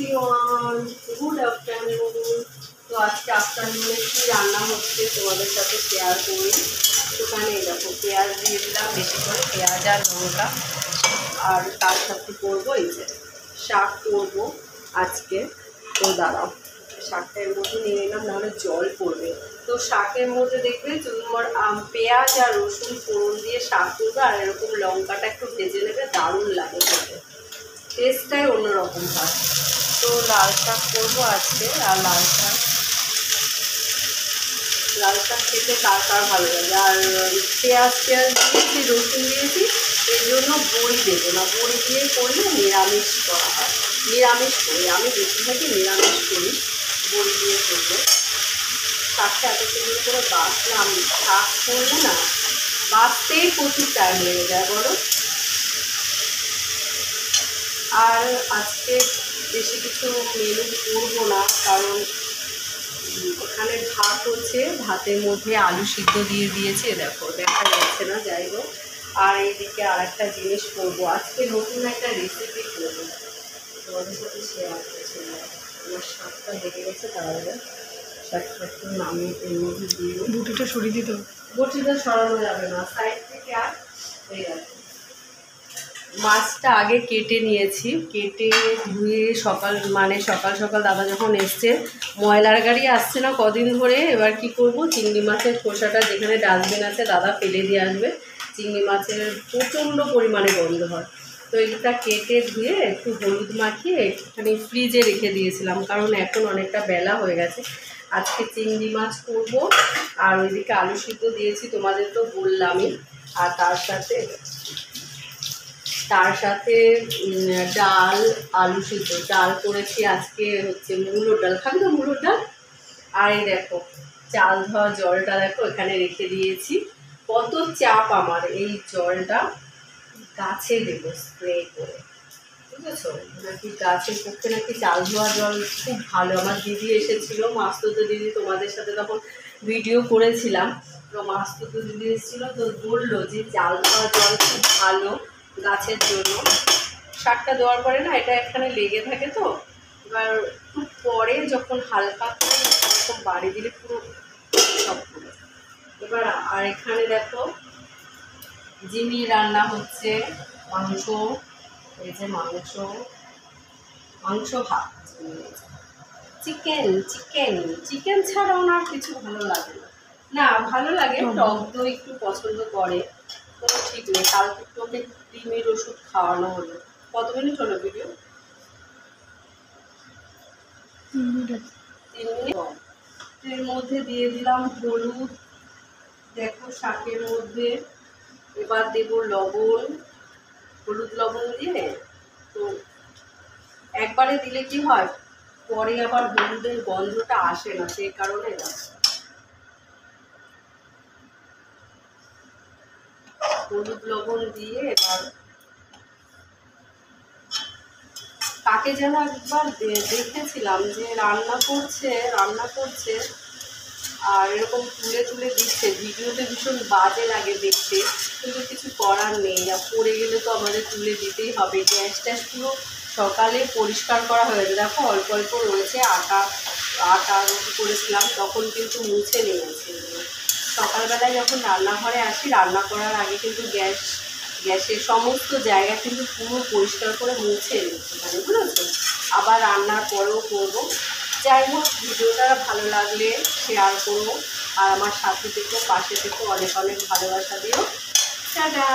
Everyone, good afternoon. তো আজকে আফটারনুনে কী রান্না হচ্ছে তোমাদের সাথে শেয়ার করি। ওখানে দেখো পেঁয়াজ দিয়ে দিলাম, বেশি করে পেঁয়াজ আর লঙ্কা, আর তার সাথে করবো এই যে শাক করবো আজকে। তো দাঁড়াও, শাকটা এর মধ্যে নিয়ে নিলাম, নাহলে জল পড়বে। তো শাকের মধ্যে দেখবে তোমার পেঁয়াজ আর রসুন ফোড়ন দিয়ে শাক করবে, আর এরকম লঙ্কাটা একটু ভেজে নেবে, দারুণ লাগে খেতে, টেস্টটাই অন্যরকম হয়। তো লাল শাক করবো আজকে। আর লাল শাক খেতে কার কার ভালো লাগে। আর পেঁয়াজ দিয়েছি, রসুন দিয়েছি, এই জন্য বড়ি দেবো না, বড়ি দিয়ে করলে নিরামিষ করা হয়, নিরামিষ করি আমি, বেশিরভাগই নিরামিষ করি, বড়ি দিয়ে করবো। শাকটা এত সুন্দর করে বাছলাম, শাক করলে না বাছতেই প্রচুর টাইম লেগে যায় বলো। আর আজকে বেশি কিছু মেনু করবো না, কারণ ওখানে ভাত হচ্ছে, ভাতের মধ্যে আলু সিদ্ধ দিয়ে দিয়েছে, দেখো দেখা যাচ্ছে না, যাই হোক। আর এইদিকে আর একটা জিনিস করবো আজকে, নতুন একটা রেসিপি করবো, তোমাদের সাথে শেয়ার করছিলাম। আমার শাকটা লেগে গেছে, তাহলে শাকটা একটু নামিয়ে এর মধ্যে দিয়ে বটিটা সরিয়ে দিতে হবে। বটিটা সরানো যাবে না, সাইড থেকে। আর এই দেখো মাছটা আগে কেটে নিয়েছি, কেটে ধুয়ে সকাল সকাল দাদা যখন এসছে, ময়লার গাড়ি আসছে না কদিন ধরে, এবার কি করব, চিংড়ি মাছের খোসাটা যেখানে ডাস্টবিন আছে দাদা ফেলে দিয়ে আসবে। চিংড়ি মাছের প্রচণ্ড পরিমাণে গন্ধ হয়, তো এটা কেটে ধুয়ে একটু হলুদ মাখিয়ে একটুখানি ফ্রিজে রেখে দিয়েছিলাম, কারণ এখন অনেকটা বেলা হয়ে গেছে। আজকে চিংড়ি মাছ করব, আর ওইদিকে আলু সিদ্ধ দিয়েছি তোমাদের তো বললামই। আর তার সাথে ডাল, আলু সিদ্ধ, ডাল করেছি আজকে হচ্ছে মুলোর ডাল, খাবি তো মুলোর ডাল। আর এই দেখো চাল ধোয়া জলটা দেখো এখানে রেখে দিয়েছি, কত চাপ আমার, এই জলটা গাছে দেবো স্প্রে করে, বুঝেছো, নাকি গাছের পক্ষে নাকি চাল ধোয়া জল খুব ভালো। আমার দিদি এসেছিলো, মাস্তুতো দিদি, তোমাদের সাথে তখন ভিডিও করেছিলাম, তো মাস্তুতো দিদি এসেছিলো, তো বললো যে চাল ধোয়া জল খুব ভালো গাছের জন্য। শাকটা দেওয়ার পরে না এটা এখানে লেগে থাকে, তো এবার খুব পরে যখন হালকা করে এরকম বাড়ি দিলে পুরো সব পুরো। এবার আর এখানে দেখো জিমি রান্না হচ্ছে, মাংস, এই যে মাংস ভাত, চিকেন ছাড়াও না কিছু ভালো লাগে না। না ভালো লাগে, টক দই একটু পছন্দ করে, কোনো ঠিক নেই। কালকে একটু ওকে ক্রিমের ওষুধ খাওয়ানো হলো। কত মিনিট হলো ভিডিও? 3 মিনিট। এর মধ্যে দিয়ে দিলাম হলুদ, দেখো শাকের মধ্যে। এবার দেবো লবণ, হলুদ লবণ দিয়ে, তো একবারে দিলে কি হয়, পরে আবার হলুদের গন্ধটা আসে না, সেই কারণে হলুদ লবণ দিয়ে। এবার তাকে যেন একবার দেখেছিলাম যে রান্না করছে আর এরকম তুলে তুলে দিচ্ছে, ভিডিওতে ভীষণ বাজে লাগে দেখতে, কিন্তু কিছু করার নেই, আর পড়ে গেলে তো আমাদের তুলে দিতেই হবে। গ্যাস ট্যাস পুরো সকালে পরিষ্কার করা হয়েছে, দেখো অল্প অল্প রয়েছে, আটা রুটি করেছিলাম তখন কিন্তু মুছে নিয়েছি। সকালবেলায় যখন রান্নাঘরে আসি, রান্না করার আগে কিন্তু গ্যাসের সমস্ত জায়গা কিন্তু পুরো পরিষ্কার করে মুছে নিচ্ছি, মানে বুঝেছো, আবার রান্নার পরেও করবো। যাই হোক, ভিডিওটা ভালো লাগলে শেয়ার করো, আর আমার সাথে থেকো, পাশে থেকো, অনেক অনেক ভালোবাসা দিও। টাটা।